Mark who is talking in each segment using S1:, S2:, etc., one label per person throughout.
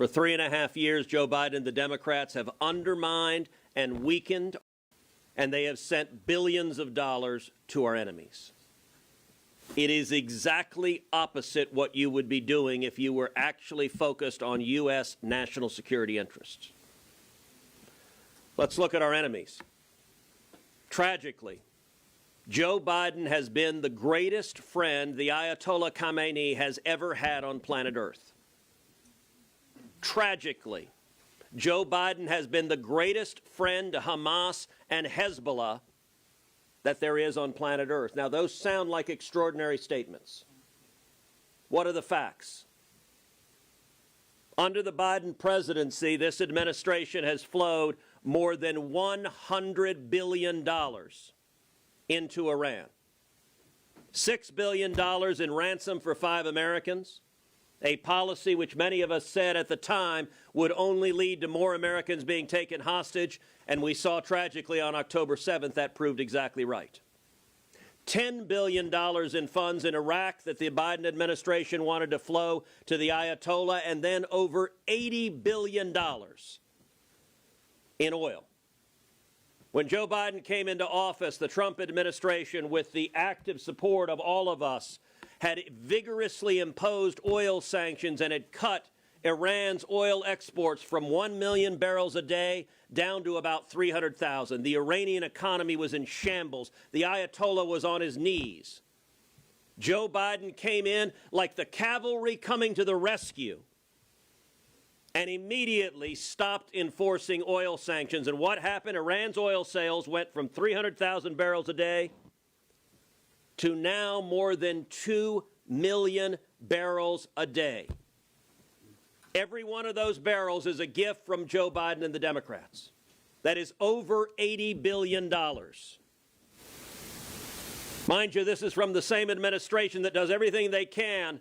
S1: For 3.5 years, Joe Biden and the Democrats have undermined and weakened, and they have sent billions of dollars to our enemies. It is exactly opposite what you would be doing if you were actually focused on U.S. national security interests. Let's look at our enemies. Tragically, Joe Biden has been the greatest friend the Ayatollah Khamenei has ever had on planet Earth. Tragically, Joe Biden has been the greatest friend to Hamas and Hezbollah that there is on planet Earth. Now, those sound like extraordinary statements. What are the facts? Under the Biden presidency, this administration has flowed more than $100 billion into Iran. $6 billion in ransom for 5 Americans, a policy which many of us said at the time would only lead to more Americans being taken hostage, and we saw tragically on October 7th that proved exactly right. $10 billion in funds in Iraq that the Biden administration wanted to flow to the Ayatollah, and then over $80 billion in oil. When Joe Biden came into office, the Trump administration, with the active support of all of us, had vigorously imposed oil sanctions and had cut Iran's oil exports from 1 million barrels a day down to about 300,000. The Iranian economy was in shambles. The Ayatollah was on his knees. Joe Biden came in like the cavalry coming to the rescue and immediately stopped enforcing oil sanctions. And what happened? Iran's oil sales went from 300,000 barrels a day to now more than 2 million barrels a day. Every one of those barrels is a gift from Joe Biden and the Democrats. That is over $80 billion. Mind you, this is from the same administration that does everything they can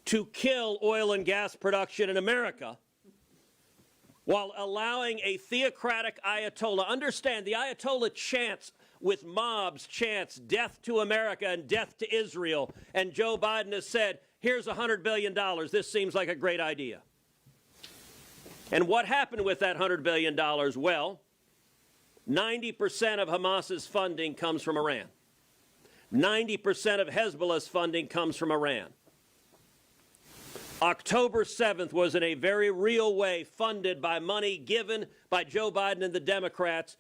S1: to kill oil and gas production in America while allowing a theocratic Ayatollah. Understand, the Ayatollah chants with mobs, chants death to America and death to Israel. And Joe Biden has said, here's $100 billion. This seems like a great idea. And what happened with that $100 billion? Well, 90% of Hamas's funding comes from Iran. 90% of Hezbollah's funding comes from Iran. October 7th was in a very real way funded by money given by Joe Biden and the Democrats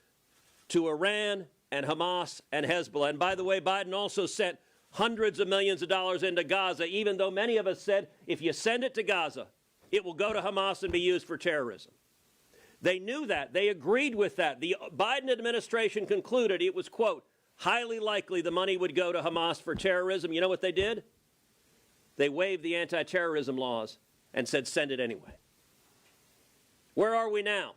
S1: to Iran and Hamas and Hezbollah. And by the way, Biden also sent hundreds of millions of dollars into Gaza, even though many of us said, if you send it to Gaza, it will go to Hamas and be used for terrorism. They knew that. They agreed with that. The Biden administration concluded it was, quote, highly likely the money would go to Hamas for terrorism. You know what they did? They waived the anti-terrorism laws and said, send it anyway. Where are we now?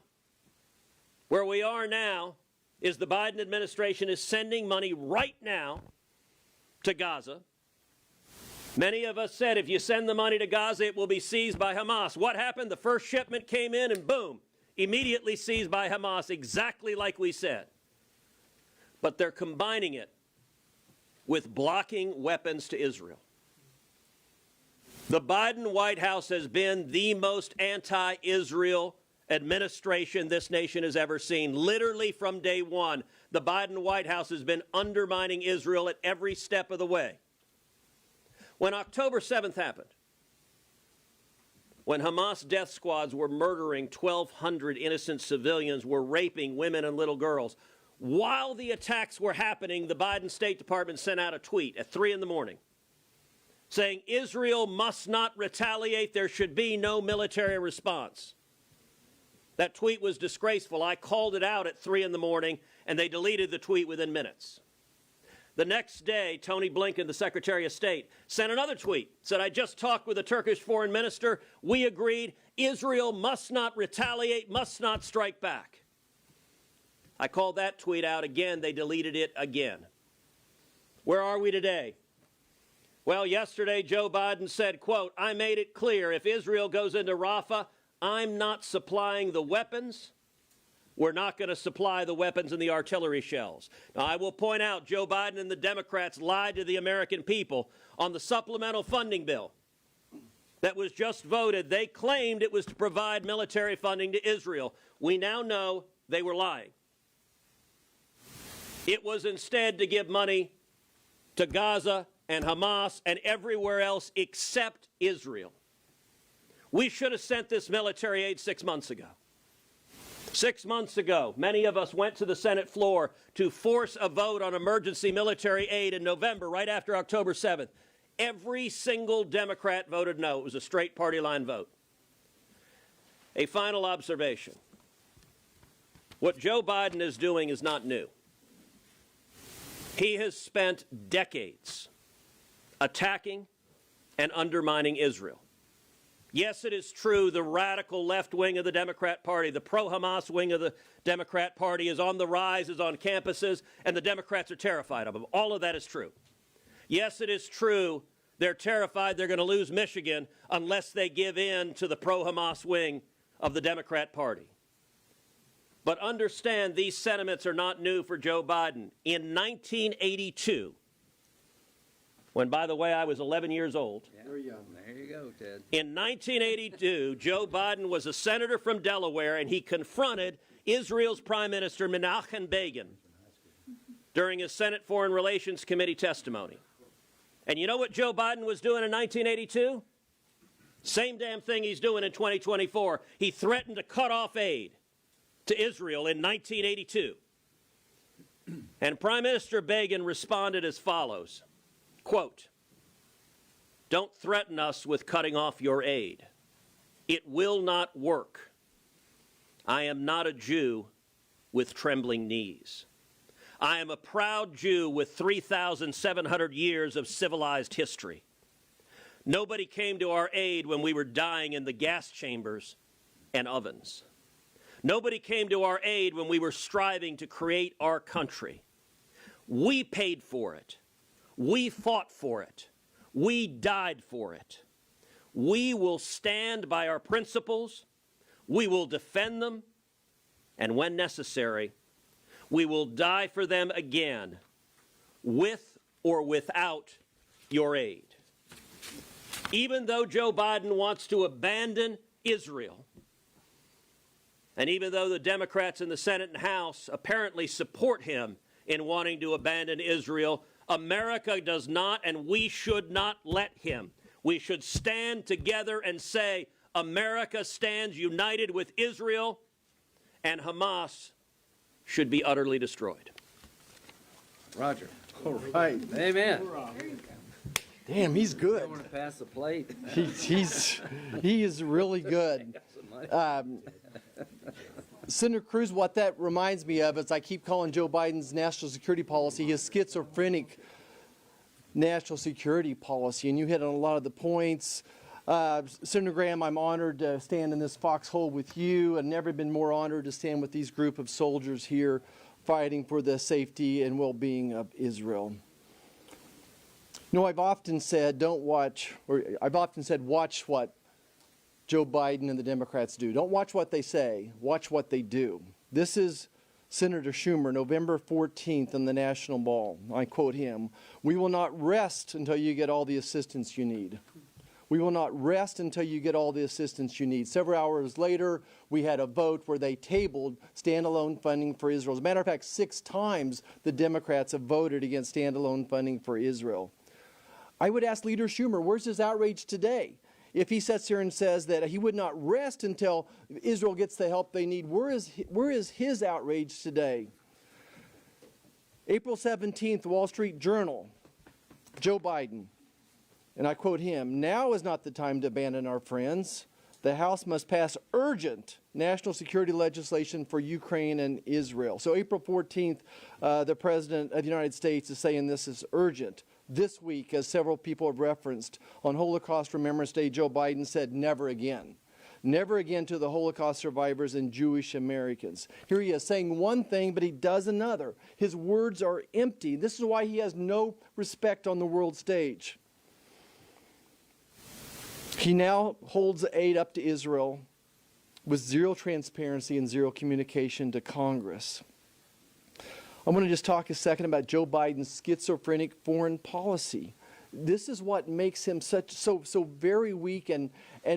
S1: Where we are now is the Biden administration is sending money right now to Gaza. Many of us said if you send the money to Gaza, it will be seized by Hamas. What happened? The first shipment came in and boom, immediately seized by Hamas, exactly like we said. But they're combining it with blocking weapons to Israel. The Biden White House has been the most anti-Israel administration this nation has ever seen. Literally from day one, the Biden White House has been undermining Israel at every step of the way. When October 7th happened, when Hamas death squads were murdering 1,200 innocent civilians, were raping women and little girls, while the attacks were happening, the Biden State Department sent out a tweet at 3 in the morning saying Israel must not retaliate. There should be no military response. That tweet was disgraceful. I called it out at 3 in the morning, and they deleted the tweet within minutes. The next day, Tony Blinken, the Secretary of State, sent another tweet, said, I just talked with the Turkish foreign minister. We agreed Israel must not retaliate, must not strike back. I called that tweet out again. They deleted it again. Where are we today? Well, yesterday, Joe Biden said, quote, I made it clear if Israel goes into Rafah, I'm not supplying the weapons. We're not going to supply the weapons and the artillery shells. Now, I will point out Joe Biden and the Democrats lied to the American people on the supplemental funding bill. that was just voted, they claimed it was to provide military funding to Israel. We now know they were lying. It was instead to give money to Gaza and Hamas and everywhere else except Israel. We should have sent this military aid 6 months ago. 6 months ago, many of us went to the Senate floor to force a vote on emergency military aid in November, right after October 7th. Every single Democrat voted no. It was a straight party line vote. A final observation. What Joe Biden is doing is not new. He has spent decades attacking and undermining Israel. Yes, it is true the radical left wing of the Democrat Party, the pro-Hamas wing of the Democrat Party is on the rise, is on campuses, and the Democrats are terrified of them. All of that is true. Yes, it is true they're terrified they're going to lose Michigan unless they give in to the pro-Hamas wing of the Democrat Party. But understand these sentiments are not new for Joe Biden. In 1982, when, by the way, I was 11 years old.
S2: You're young. There you go, Ted.
S1: In 1982, Joe Biden was a senator from Delaware, and he confronted Israel's Prime Minister Menachem Begin during his Senate Foreign Relations Committee testimony. And you know what Joe Biden was doing in 1982? Same damn thing he's doing in 2024. He threatened to cut off aid to Israel in 1982. And Prime Minister Begin responded as follows, quote, "Don't threaten us with cutting off your aid. It will not work. I am not a Jew with trembling knees. I am a proud Jew with 3,700 years of civilized history. Nobody came to our aid when we were dying in the gas chambers and ovens. Nobody came to our aid when we were striving to create our country. We paid for it. We fought for it. We died for it. We will stand by our principles. We will defend them. And when necessary, we will die for them again, with or without your aid." Even though Joe Biden wants to abandon Israel, and even though the Democrats in the Senate and House apparently support him in wanting to abandon Israel, America does not, and we should not let him. We should stand together and say, America stands united with Israel, and Hamas should be utterly destroyed.
S2: Roger.
S3: All right.
S2: Amen.
S3: Damn, he's good.
S2: I want to pass the plate.
S3: He is really good. Senator Cruz, what that reminds me of is I keep calling Joe Biden's national security policy his schizophrenic national security policy, and you hit on a lot of the points. Senator Graham, I'm honored to stand in this foxhole with you, and never been more honored to stand with these group of soldiers here fighting for the safety and well-being of Israel. You know, I've often said watch what Joe Biden and the Democrats do. Don't watch what they say, watch what they do. This is Senator Schumer, November 14th on the National Mall. I quote him, "We will not rest until you get all the assistance you need. We will not rest until you get all the assistance you need." Several hours later, we had a vote where they tabled standalone funding for Israel. As a matter of fact, 6 times the Democrats have voted against standalone funding for Israel. I would ask Leader Schumer, where's his outrage today? If he sits here and says that he would not rest until Israel gets the help they need, where is his outrage today? April 17th, Wall Street Journal, Joe Biden. And I quote him, "Now is not the time to abandon our friends. The House must pass urgent national security legislation for Ukraine and Israel." So April 14th, the President of the United States is saying this is urgent. This week, as several people have referenced, on Holocaust Remembrance Day, Joe Biden said, "Never again. Never again to the Holocaust survivors and Jewish Americans." Here he is saying one thing, but he does another. His words are empty. This is why he has no respect on the world stage. He now holds aid up to Israel with zero transparency and zero communication to Congress. I want to just talk a second about Joe Biden's schizophrenic foreign policy. This is what makes him so very weak, and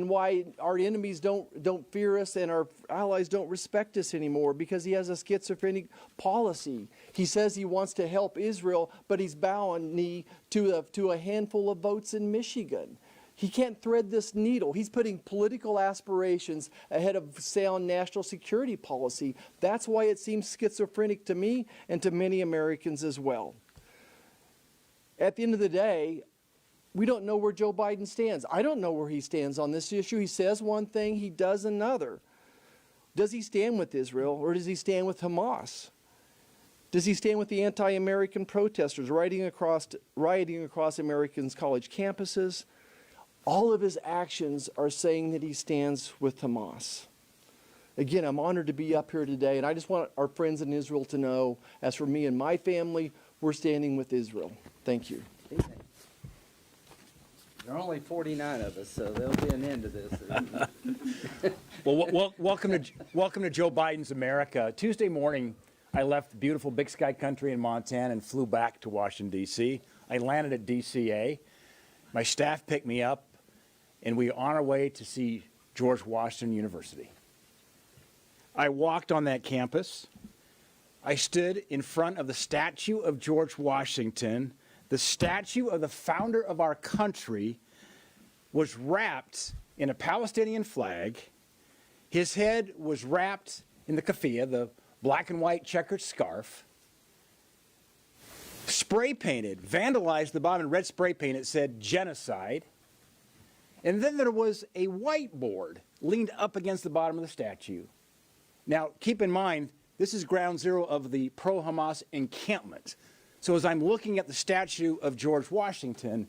S3: why our enemies don't fear us and our allies don't respect us anymore, because he has a schizophrenic policy. He says he wants to help Israel, but he's bowing knee to a handful of votes in Michigan. He can't thread this needle. He's putting political aspirations ahead of sound national security policy. That's why it seems schizophrenic to me and to many Americans as well. At the end of the day, we don't know where Joe Biden stands. I don't know where he stands on this issue. He says one thing, he does another. Does he stand with Israel, or does he stand with Hamas? Does he stand with the anti-American protesters rioting across Americans' college campuses? All of his actions are saying that he stands with Hamas. Again, I'm honored to be up here today, and I just want our friends in Israel to know, as for me and my family, we're standing with Israel. Thank you.
S2: There are only 49 of us, so there'll be an end to this.
S4: Well, welcome to Joe Biden's America. Tuesday morning, I left beautiful Big Sky Country in Montana and flew back to Washington, D.C. I landed at DCA. My staff picked me up, and we were on our way to see George Washington University. I walked on that campus. I stood in front of the statue of George Washington. The statue of the founder of our country was wrapped in a Palestinian flag. His head was wrapped in the keffiyeh, the black and white checkered scarf. Spray painted, vandalized the bottom in red spray paint. It said genocide. And then there was a whiteboard leaned up against the bottom of the statue. Now, keep in mind, this is ground zero of the pro-Hamas encampment. So as I'm looking at the statue of George Washington,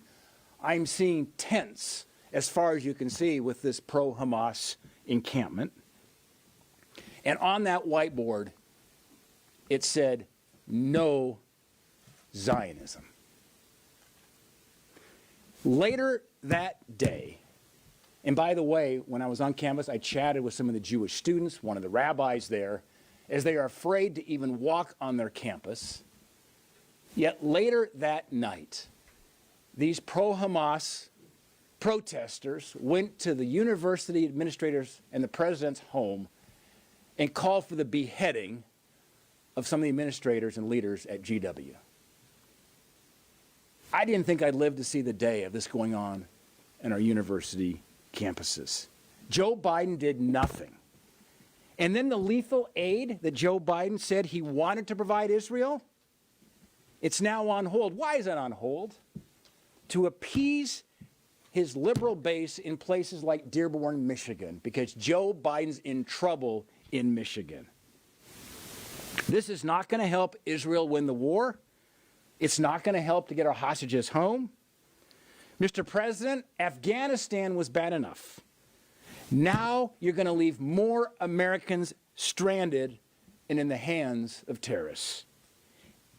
S4: I'm seeing tents as far as you can see with this pro-Hamas encampment. And on that whiteboard, it said, "No Zionism." Later that day, and by the way, when I was on campus, I chatted with some of the Jewish students, one of the rabbis there, as they are afraid to even walk on their campus. Yet later that night, these pro-Hamas protesters went to the university administrators and the president's home and called for the beheading of some of the administrators and leaders at GW. I didn't think I'd live to see the day of this going on in our university campuses. Joe Biden did nothing. And then the lethal aid that Joe Biden said he wanted to provide Israel, it's now on hold. Why is it on hold? To appease his liberal base in places like Dearborn, Michigan, because Joe Biden's in trouble in Michigan. This is not going to help Israel win the war. It's not going to help to get our hostages home. Mr. President, Afghanistan was bad enough. Now you're going to leave more Americans stranded and in the hands of terrorists.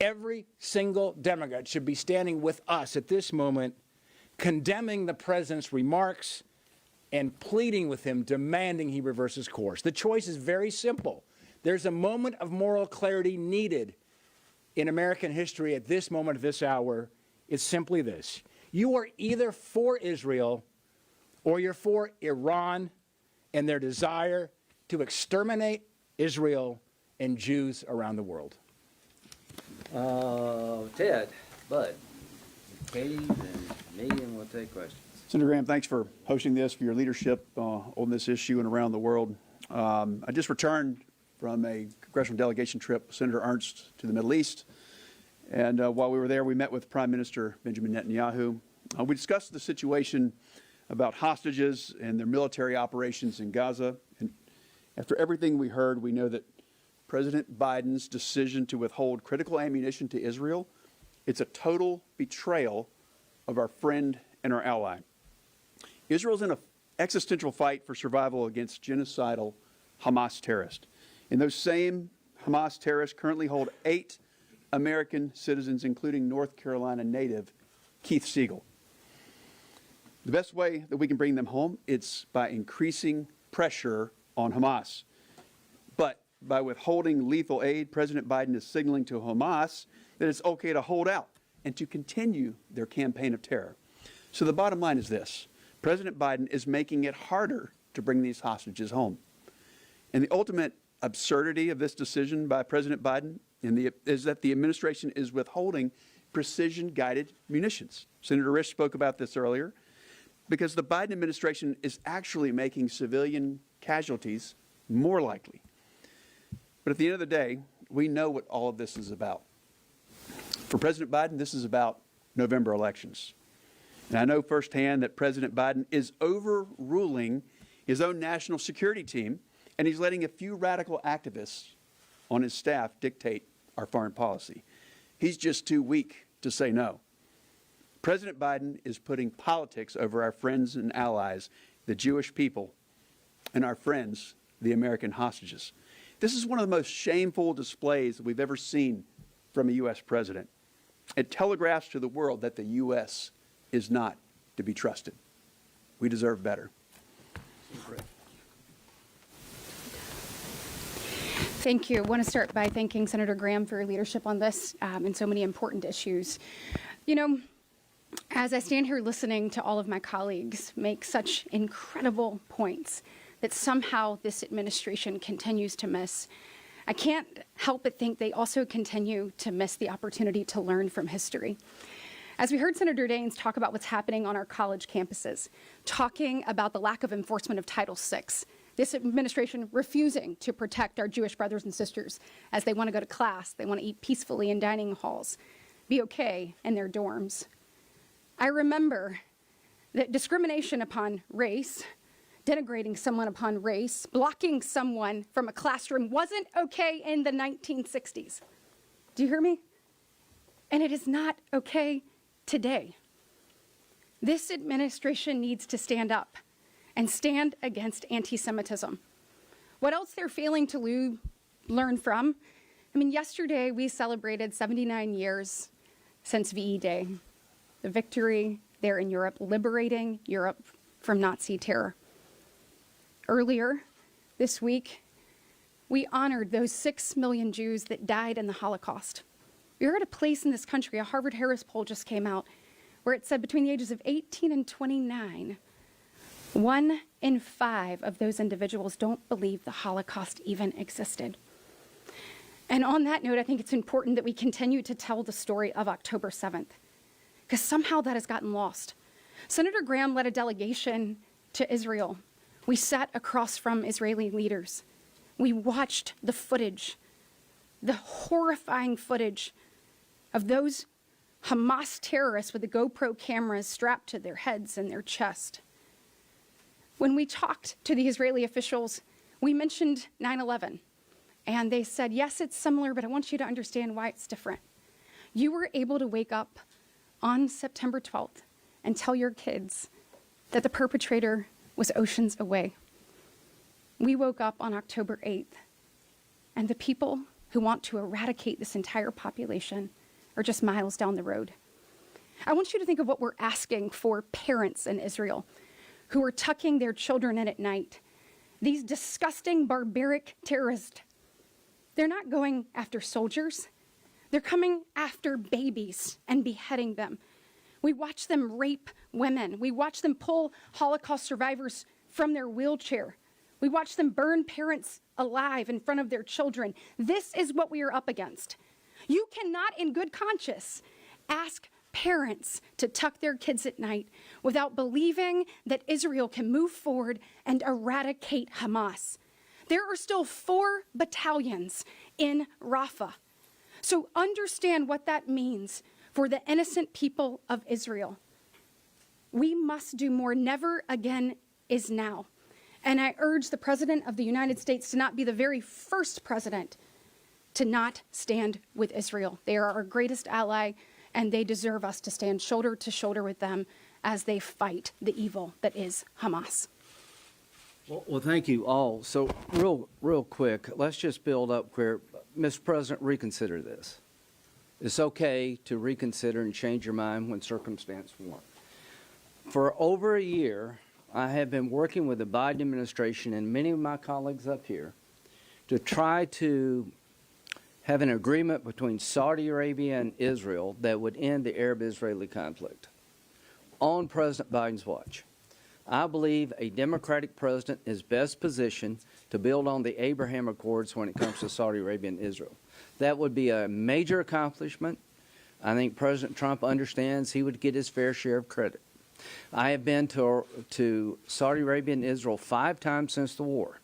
S4: Every single Democrat should be standing with us at this moment, condemning the president's remarks and pleading with him, demanding he reverse his course. The choice is very simple. There's a moment of moral clarity needed in American history at this moment of this hour. It's simply this. You are either for Israel or you're for Iran and their desire to exterminate Israel and Jews around the world.
S2: Ted, Bud, Katie, and me, and we'll take questions.
S5: Senator Graham, thanks for hosting this, for your leadership on this issue and around the world. I just returned from a congressional delegation trip with Senator Ernst to the Middle East. And while we were there, we met with Prime Minister Benjamin Netanyahu. We discussed the situation about hostages and their military operations in Gaza. And after everything we heard, we know that President Biden's decision to withhold critical ammunition to Israel, it's a total betrayal of our friend and our ally. Israel's in an existential fight for survival against genocidal Hamas terrorists. And those same Hamas terrorists currently hold 8 American citizens, including North Carolina native Keith Siegel. The best way that we can bring them home, it's by increasing pressure on Hamas. But by withholding lethal aid, President Biden is signaling to Hamas that it's okay to hold out and to continue their campaign of terror. So the bottom line is this. President Biden is making it harder to bring these hostages home. And the ultimate absurdity of this decision by President Biden is that the administration is withholding precision-guided munitions. Senator Risch spoke about this earlier, because the Biden administration is actually making civilian casualties more likely. But at the end of the day, we know what all of this is about. For President Biden, this is about November elections. And I know firsthand that President Biden is overruling his own national security team, and he's letting a few radical activists on his staff dictate our foreign policy. He's just too weak to say no. President Biden is putting politics over our friends and allies, the Jewish people, and our friends, the American hostages. This is one of the most shameful displays that we've ever seen from a U.S. president. It telegraphs to the world that the U.S. is not to be trusted. We deserve better.
S6: Thank you. I want to start by thanking Senator Graham for your leadership on this and so many important issues. You know, as I stand here listening to all of my colleagues make such incredible points that somehow this administration continues to miss, I can't help but think they also continue to miss the opportunity to learn from history. As we heard Senator Daines talk about what's happening on our college campuses, talking about the lack of enforcement of Title VI, this administration refusing to protect our Jewish brothers and sisters as they want to go to class, they want to eat peacefully in dining halls, be okay in their dorms. I remember that discrimination upon race, denigrating someone upon race, blocking someone from a classroom wasn't okay in the 1960s. Do you hear me? And it is not okay today. This administration needs to stand up and stand against anti-Semitism. What else they're failing to learn from? I mean, yesterday we celebrated 79 years since VE Day, the victory there in Europe, liberating Europe from Nazi terror. Earlier this week, we honored those 6 million Jews that died in the Holocaust. We're at a place in this country, a Harvard-Harris poll just came out, where it said between the ages of 18 and 29, 1 in 5 of those individuals don't believe the Holocaust even existed. And on that note, I think it's important that we continue to tell the story of October 7th, because somehow that has gotten lost. Senator Graham led a delegation to Israel. We sat across from Israeli leaders. We watched the footage, the horrifying footage of those Hamas terrorists with the GoPro cameras strapped to their heads and their chest. When we talked to the Israeli officials, we mentioned 9/11, and they said, yes, it's similar, but I want you to understand why it's different. You were able to wake up on September 12th and tell your kids that the perpetrator was oceans away. We woke up on October 8th, and the people who want to eradicate this entire population are just miles down the road. I want you to think of what we're asking for parents in Israel who are tucking their children in at night. These disgusting, barbaric terrorists, they're not going after soldiers. They're coming after babies and beheading them. We watch them rape women. We watch them pull Holocaust survivors from their wheelchair. We watch them burn parents alive in front of their children. This is what we are up against. You cannot, in good conscience, ask parents to tuck their kids at night without believing that Israel can move forward and eradicate Hamas. There are still 4 battalions in Rafah. So understand what that means for the innocent people of Israel. We must do more. Never again is now. And I urge the President of the United States to not be the very first president to not stand with Israel. They are our greatest ally, and they deserve us to stand shoulder to shoulder with them as they fight the evil that is Hamas.
S2: Well, thank you all. So real quick, let's just build up where, Mr. President, reconsider this. It's okay to reconsider and change your mind when circumstance warrant. For over a year, I have been working with the Biden administration and many of my colleagues up here to try to have an agreement between Saudi Arabia and Israel that would end the Arab-Israeli conflict on President Biden's watch. I believe a Democratic president is best positioned to build on the Abraham Accords when it comes to Saudi Arabia and Israel. That would be a major accomplishment. I think President Trump understands he would get his fair share of credit. I have been to Saudi Arabia and Israel 5 times since the war.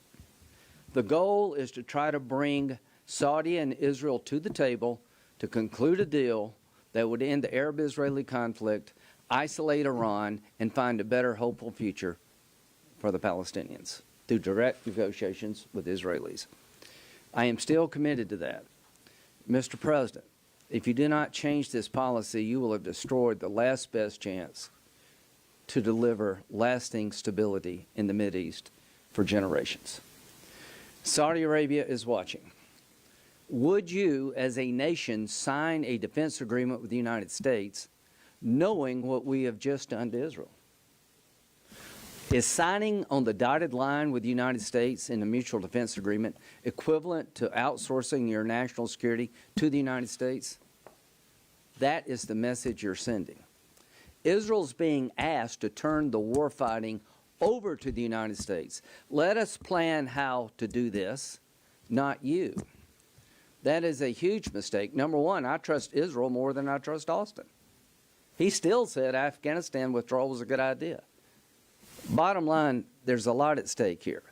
S2: The goal is to try to bring Saudi and Israel to the table to conclude a deal that would end the Arab-Israeli conflict, isolate Iran, and find a better, hopeful future for the Palestinians through direct negotiations with Israelis. I am still committed to that. Mr. President, if you do not change this policy, you will have destroyed the last best chance to deliver lasting stability in the Mideast for generations. Saudi Arabia is watching. Would you, as a nation, sign a defense agreement with the United States knowing what we have just done to Israel? Is signing on the dotted line with the United States in a mutual defense agreement equivalent to outsourcing your national security to the United States? That is the message you're sending. Israel's being asked to turn the war fighting over to the United States. Let us plan how to do this, not you. That is a huge mistake. Number one, I trust Israel more than I trust Austin. He still said Afghanistan withdrawal was a good idea. Bottom line, there's a lot at stake here.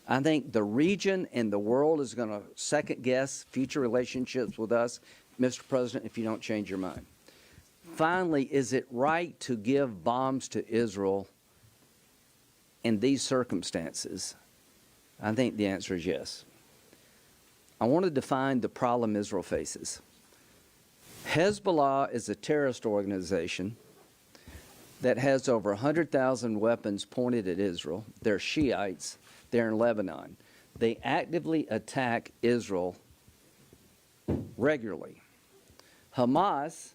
S2: I think the region and the world is going to second-guess future relationships with us, Mr. President, if you don't change your mind. Finally, is it right to give bombs to Israel in these circumstances? I think the answer is yes. I want to define the problem Israel faces. Hezbollah is a terrorist organization that has over 100,000 weapons pointed at Israel. They're Shiites. They're in Lebanon. They actively attack Israel regularly. Hamas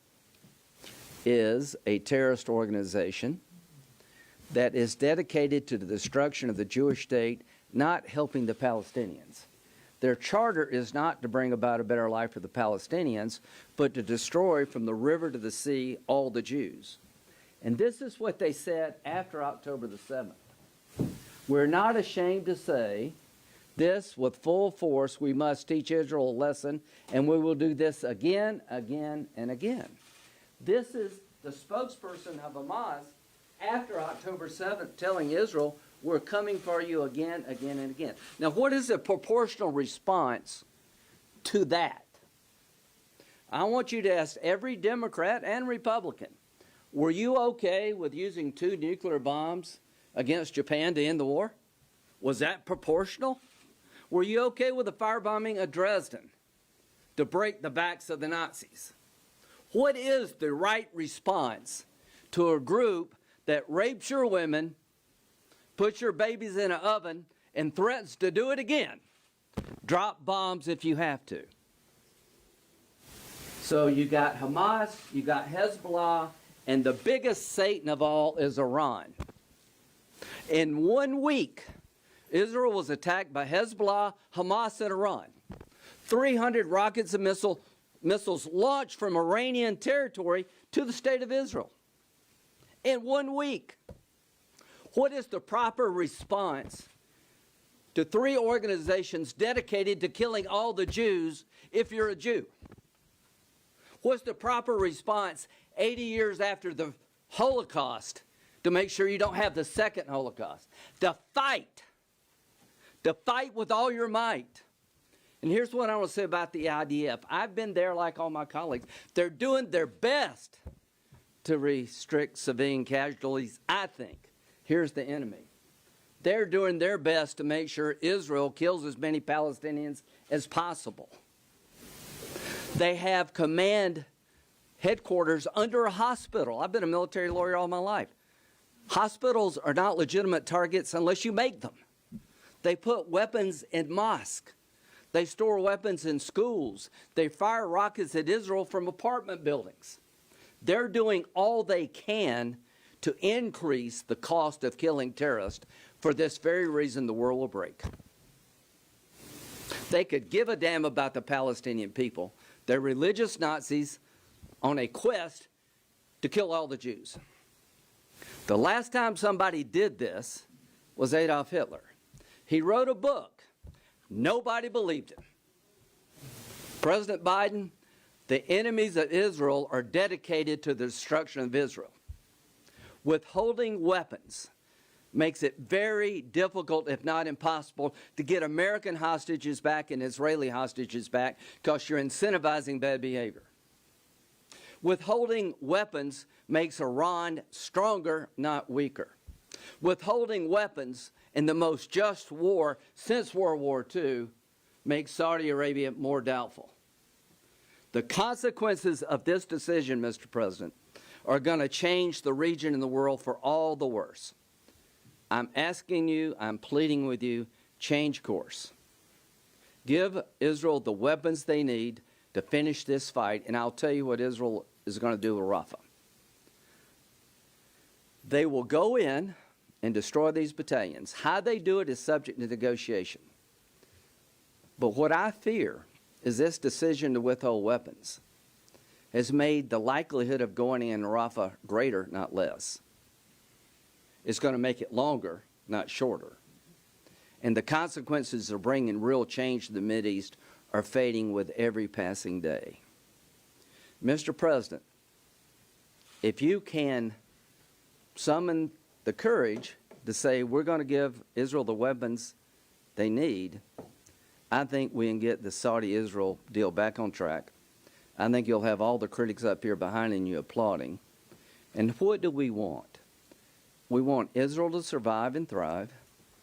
S2: is a terrorist organization that is dedicated to the destruction of the Jewish state, not helping the Palestinians. Their charter is not to bring about a better life for the Palestinians, but to destroy from the river to the sea all the Jews. And this is what they said after October the 7th. We're not ashamed to say this with full force. We must teach Israel a lesson, and we will do this again, again, and again. This is the spokesperson of Hamas after October 7th telling Israel, we're coming for you again, again, and again. Now, what is the proportional response to that? I want you to ask every Democrat and Republican, were you okay with using 2 nuclear bombs against Japan to end the war? Was that proportional? Were you okay with the firebombing of Dresden to break the backs of the Nazis? What is the right response to a group that rapes your women, puts your babies in an oven, and threatens to do it again? Drop bombs if you have to. So you got Hamas, you got Hezbollah, and the biggest Satan of all is Iran. In 1 week, Israel was attacked by Hezbollah, Hamas, and Iran. 300 rockets and missiles launched from Iranian territory to the state of Israel. In 1 week. What is the proper response to 3 organizations dedicated to killing all the Jews if you're a Jew? What's the proper response 80 years after the Holocaust to make sure you don't have the second Holocaust? To fight with all your might. And here's what I want to say about the IDF. I've been there like all my colleagues. They're doing their best to restrict civilian casualties, I think. Here's the enemy. They're doing their best to make sure Israel kills as many Palestinians as possible. They have command headquarters under a hospital. I've been a military lawyer all my life. Hospitals are not legitimate targets unless you make them. They put weapons in mosques. They store weapons in schools. They fire rockets at Israel from apartment buildings. They're doing all they can to increase the cost of killing terrorists. For this very reason, the world will break. they could give a damn about the Palestinian people. They're religious Nazis on a quest to kill all the Jews. The last time somebody did this was Adolf Hitler. He wrote a book. Nobody believed him. President Biden, the enemies of Israel are dedicated to the destruction of Israel. Withholding weapons makes it very difficult, if not impossible, to get American hostages back and Israeli hostages back because you're incentivizing bad behavior. Withholding weapons makes Iran stronger, not weaker. Withholding weapons in the most just war since World War II makes Saudi Arabia more doubtful. The consequences of this decision, Mr. President, are going to change the region and the world for all the worse. I'm asking you, I'm pleading with you, change course. Give Israel the weapons they need to finish this fight, and I'll tell you what Israel is going to do with Rafah. They will go in and destroy these battalions. How they do it is subject to negotiation. But what I fear is this decision to withhold weapons has made the likelihood of going in Rafah greater, not less. It's going to make it longer, not shorter. And the consequences of bringing real change to the Mideast are fading with every passing day. Mr. President, if you can summon the courage to say we're going to give Israel the weapons they need, I think we can get the Saudi-Israel deal back on track. I think you'll have all the critics up here behind you applauding. And what do we want? We want Israel to survive and thrive.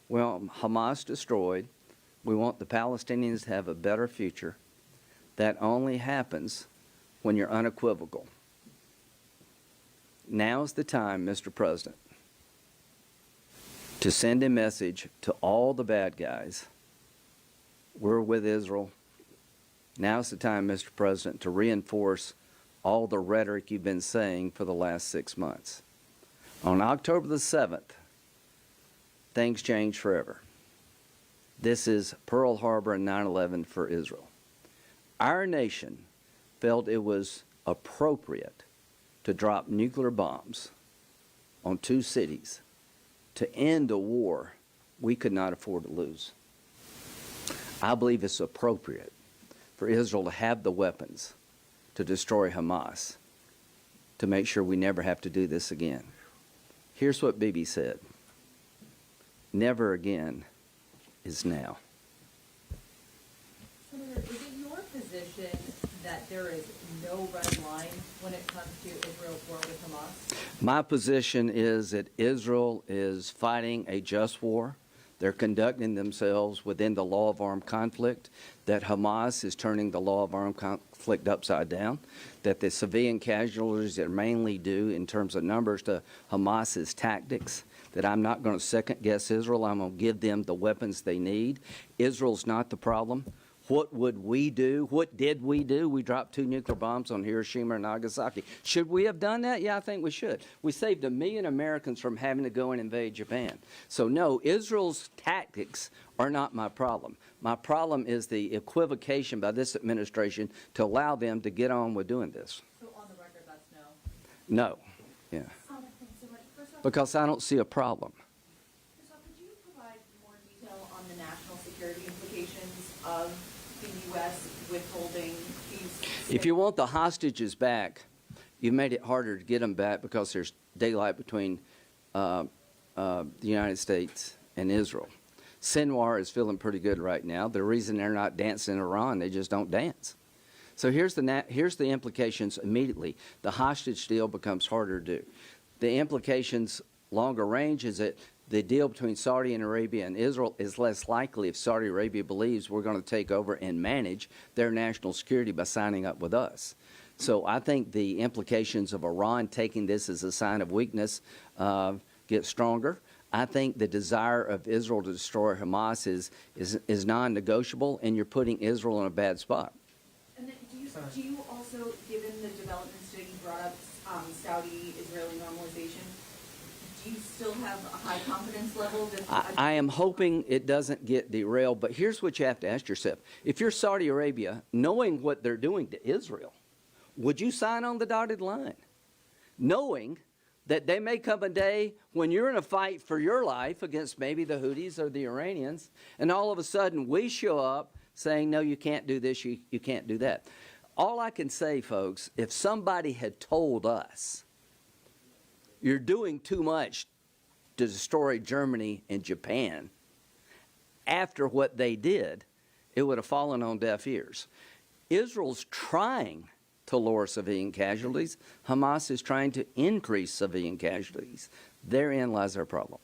S2: We want Hamas destroyed. We want the Palestinians to have a better future. That only happens when you're unequivocal. Now's the time, Mr. President, to send a message to all the bad guys. We're with Israel. Now's the time, Mr. President, to reinforce all the rhetoric you've been saying for the last 6 months. On October the 7th, things changed forever. This is Pearl Harbor and 9/11 for Israel. Our nation felt it was appropriate to drop nuclear bombs on 2 cities to end a war we could not afford to lose. I believe it's appropriate for Israel to have the weapons to destroy Hamas, to make sure we never have to do this again. Here's what Bibi said. Never again is now.
S7: Senator, is it your position that there is no red line when it comes to Israel's war with Hamas?
S2: My position is that Israel is fighting a just war. They're conducting themselves within the law of armed conflict, that Hamas is turning the law of armed conflict upside down, that the civilian casualties are mainly due in terms of numbers to Hamas's tactics, that I'm not going to second guess Israel. I'm going to give them the weapons they need. Israel's not the problem. What would we do? What did we do? We dropped 2 nuclear bombs on Hiroshima and Nagasaki. Should we have done that? Yeah, I think we should. We saved 1 million Americans from having to go and invade Japan. So no, Israel's tactics are not my problem. My problem is the equivocation by this administration to allow them to get on with doing this.
S7: So on the record, that's no.
S2: No. Yeah.
S7: Thanks so much. First off,
S2: Because I don't see a problem.
S7: could you provide more detail on the national security implications of the U.S. withholding these?
S2: If you want the hostages back, you made it harder to get them back because there's daylight between the United States and Israel. Sinwar is feeling pretty good right now. The reason they're not dancing in Iran, they just don't dance. So here's the implications immediately. The hostage deal becomes harder to do. The implications longer range is that the deal between Saudi Arabia and Israel is less likely if Saudi Arabia believes we're going to take over and manage their national security by signing up with us. So I think the implications of Iran taking this as a sign of weakness get stronger. I think the desire of Israel to destroy Hamas is non-negotiable, and you're putting Israel in a bad spot.
S7: And then do you also, given the developments that you brought up, Saudi-Israeli normalization, do you still have a high confidence level that?
S2: I am hoping it doesn't get derailed, but here's what you have to ask yourself. If you're Saudi Arabia, knowing what they're doing to Israel, would you sign on the dotted line? Knowing that they may come a day when you're in a fight for your life against maybe the Houthis or the Iranians, and all of a sudden we show up saying, no, you can't do this, you can't do that. All I can say, folks, if somebody had told us, you're doing too much to destroy Germany and Japan, after what they did, it would have fallen on deaf ears. Israel's trying to lower civilian casualties. Hamas is trying to increase civilian casualties. Therein lies our problem.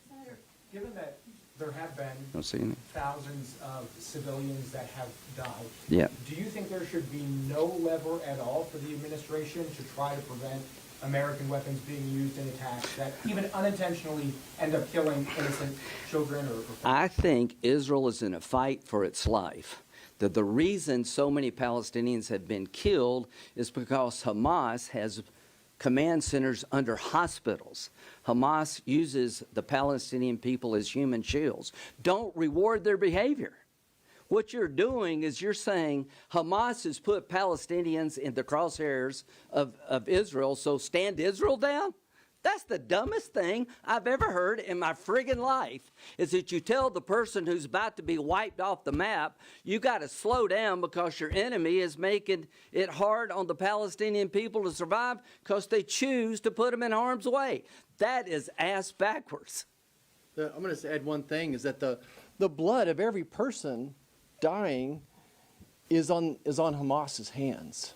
S8: Senator, given that there have been
S2: Don't see any?
S8: thousands of civilians that have died,
S2: Yeah.
S8: do you think there should be no lever at all for the administration to try to prevent American weapons being used in attacks that even unintentionally end up killing innocent children or
S2: I think Israel is in a fight for its life. That the reason so many Palestinians have been killed is because Hamas has command centers under hospitals. Hamas uses the Palestinian people as human shields. Don't reward their behavior. What you're doing is you're saying Hamas has put Palestinians in the crosshairs of Israel, so stand Israel down? That's the dumbest thing I've ever heard in my friggin' life, is that you tell the person who's about to be wiped off the map, you got to slow down because your enemy is making it hard on the Palestinian people to survive because they choose to put them in harm's way. That is ass backwards.
S3: I'm going to add one thing, is that the blood of every person dying is on Hamas's hands.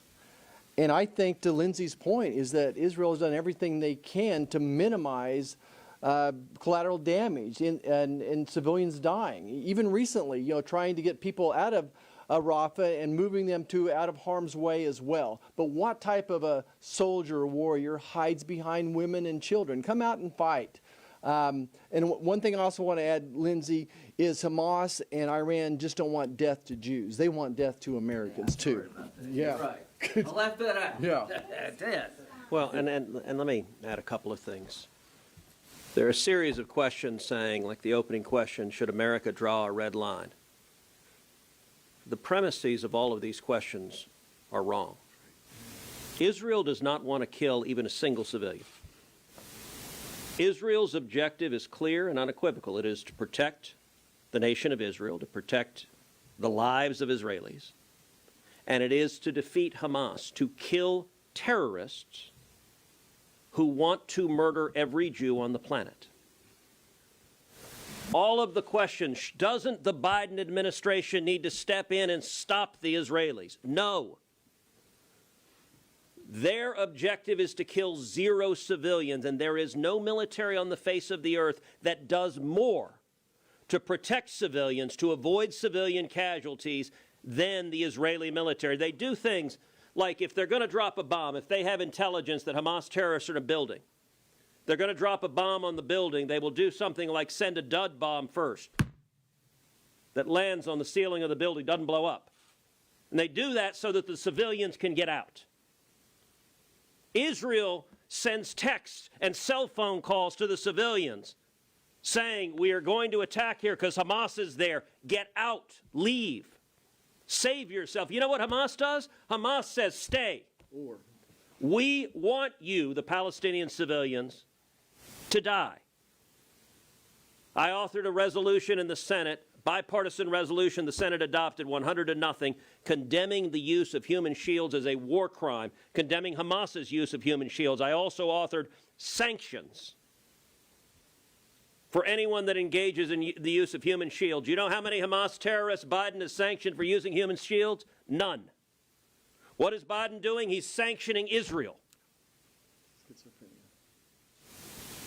S3: And I think to Lindsay's point is that Israel has done everything they can to minimize collateral damage and civilians dying. Even recently, trying to get people out of Rafah and moving them to out of harm's way as well. But what type of a soldier or warrior hides behind women and children? Come out and fight. And one thing I also want to add, Lindsay, is Hamas and Iran just don't want death to Jews. They want death to Americans too. Yeah.
S2: Right. I left that out.
S3: Yeah.
S2: That's it.
S1: Well, and let me add a couple of things. There are a series of questions saying, like the opening question, should America draw a red line? The premises of all of these questions are wrong. Israel does not want to kill even a single civilian. Israel's objective is clear and unequivocal. It is to protect the nation of Israel, to protect the lives of Israelis, and it is to defeat Hamas, to kill terrorists who want to murder every Jew on the planet. All of the questions, doesn't the Biden administration need to step in and stop the Israelis? No. Their objective is to kill 0 civilians, and there is no military on the face of the earth that does more to protect civilians, to avoid civilian casualties, than the Israeli military. They do things like, if they're going to drop a bomb, if they have intelligence that Hamas terrorists are in a building, they're going to drop a bomb on the building, they will do something like send a dud bomb first that lands on the ceiling of the building, doesn't blow up. And they do that so that the civilians can get out. Israel sends texts and cell phone calls to the civilians saying, we are going to attack here because Hamas is there. Get out. Leave. Save yourself. You know what Hamas does? Hamas says, stay. We want you, the Palestinian civilians, to die. I authored a resolution in the Senate, bipartisan resolution the Senate adopted 100-0, condemning the use of human shields as a war crime, condemning Hamas's use of human shields. I also authored sanctions for anyone that engages in the use of human shields. You know how many Hamas terrorists Biden has sanctioned for using human shields? None. What is Biden doing? He's sanctioning Israel.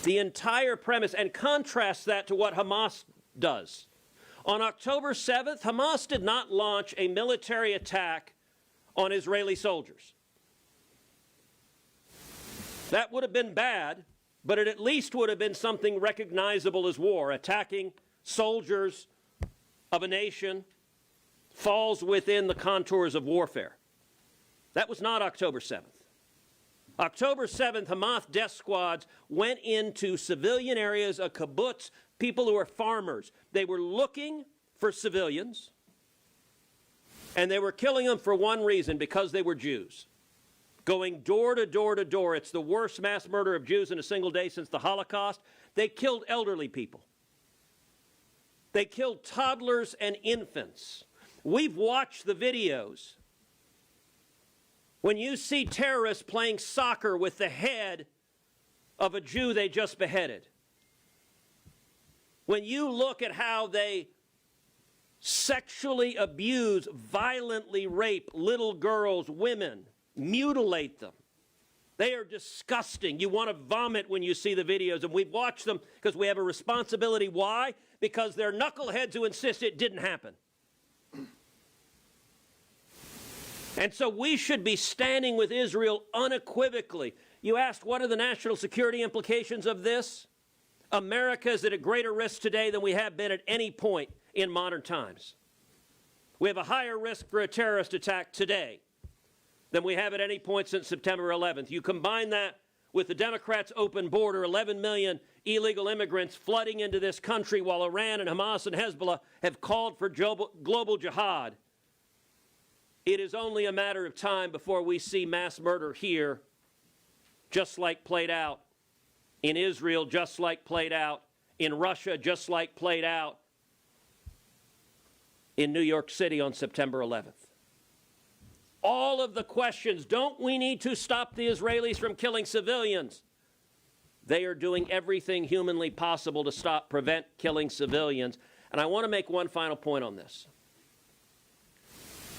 S1: The entire premise, and contrast that to what Hamas does. On October 7th, Hamas did not launch a military attack on Israeli soldiers. That would have been bad, but it at least would have been something recognizable as war. Attacking soldiers of a nation falls within the contours of warfare. That was not October 7th. October 7th, Hamas death squads went into civilian areas, a kibbutz, people who are farmers. They were looking for civilians, and they were killing them for one reason, because they were Jews. Going door to door to door. It's the worst mass murder of Jews in a single day since the Holocaust. They killed elderly people. They killed toddlers and infants. We've watched the videos. When you see terrorists playing soccer with the head of a Jew they just beheaded, when you look at how they sexually abuse, violently rape little girls, women, mutilate them, they are disgusting. You want to vomit when you see the videos, and we've watched them because we have a responsibility. Why? Because they're knuckleheads who insist it didn't happen. And so we should be standing with Israel unequivocally. You asked, what are the national security implications of this? America is at a greater risk today than we have been at any point in modern times. We have a higher risk for a terrorist attack today than we have at any point since September 11th. You combine that with the Democrats' open border, 11 million illegal immigrants flooding into this country while Iran and Hamas and Hezbollah have called for global jihad. It is only a matter of time before we see mass murder here, just like played out in Israel, just like played out in Russia, just like played out in New York City on September 11th. All of the questions, don't we need to stop the Israelis from killing civilians? They are doing everything humanly possible to prevent killing civilians. And I want to make one final point on this.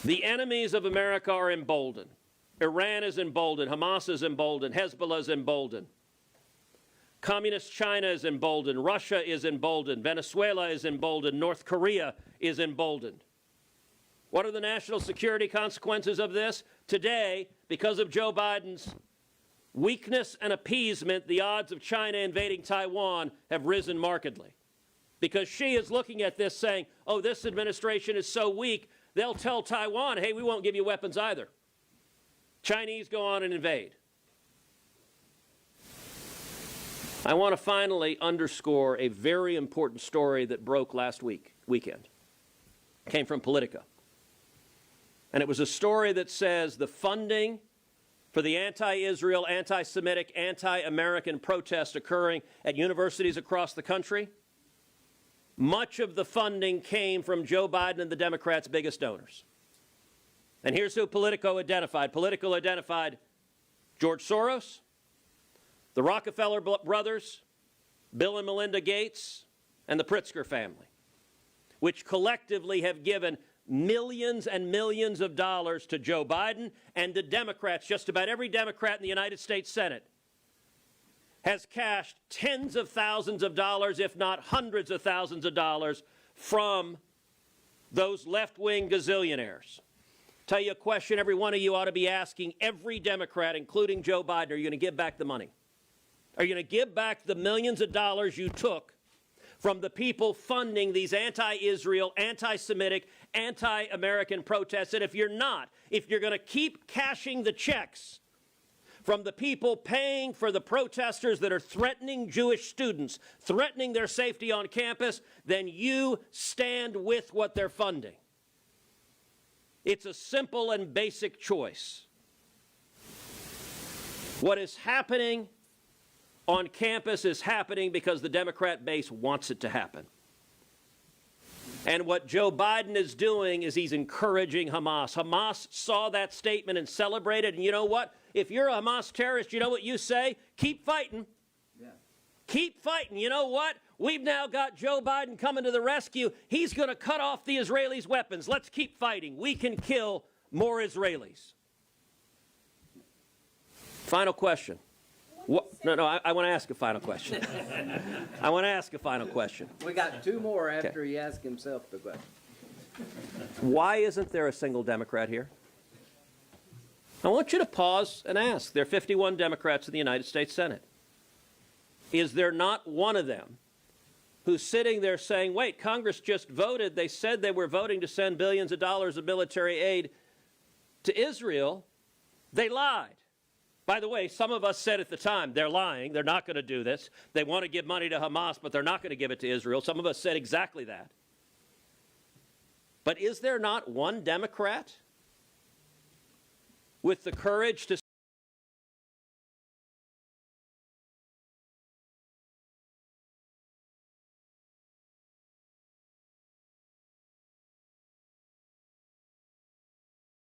S1: The enemies of America are emboldened. Iran is emboldened. Hamas is emboldened. Hezbollah is emboldened. Communist China is emboldened. Russia is emboldened. Venezuela is emboldened. North Korea is emboldened. What are the national security consequences of this? Today, because of Joe Biden's weakness and appeasement, the odds of China invading Taiwan have risen markedly. Because Xi is looking at this saying, oh, this administration is so weak, they'll tell Taiwan, hey, we won't give you weapons either. Chinese go on and invade. I want to finally underscore a very important story that broke last weekend. It came from Politico. And it was a story that says the funding for the anti-Israel, anti-Semitic, anti-American protests occurring at universities across the country, much of the funding came from Joe Biden and the Democrats' biggest donors. And here's who Politico identified. Politico identified George Soros, the Rockefeller brothers, Bill and Melinda Gates, and the Pritzker family, which collectively have given millions and millions of dollars to Joe Biden and to Democrats. Just about every Democrat in the United States Senate has cashed tens of thousands of dollars, if not hundreds of thousands of dollars, from those left-wing gazillionaires. Tell you a question every one of you ought to be asking every Democrat, including Joe Biden, are you going to give back the money? Are you going to give back the millions of dollars you took from the people funding these anti-Israel, anti-Semitic, anti-American protests? And if you're not, if you're going to keep cashing the checks from the people paying for the protesters that are threatening Jewish students, threatening their safety on campus, then you stand with what they're funding. It's a simple and basic choice. What is happening on campus is happening because the Democrat base wants it to happen. And what Joe Biden is doing is he's encouraging Hamas. Hamas saw that statement and celebrated. And you know what? If you're a Hamas terrorist, you know what you say? Keep fighting. Yeah. Keep fighting. You know what? We've now got Joe Biden coming to the rescue. He's going to cut off the Israelis' weapons. Let's keep fighting. We can kill more Israelis. Final question. No, I want to ask a final question. I want to ask a final question.
S2: We got two more after he asked himself the question.
S1: Why isn't there a single Democrat here? I want you to pause and ask. There are 51 Democrats in the United States Senate. Is there not one of them who's sitting there saying, wait, Congress just voted. They said they were voting to send billions of dollars of military aid to Israel. They lied. By the way, some of us said at the time, they're lying. They're not going to do this. They want to give money to Hamas, but they're not going to give it to Israel. Some of us said exactly that. But is there not one Democrat with the courage to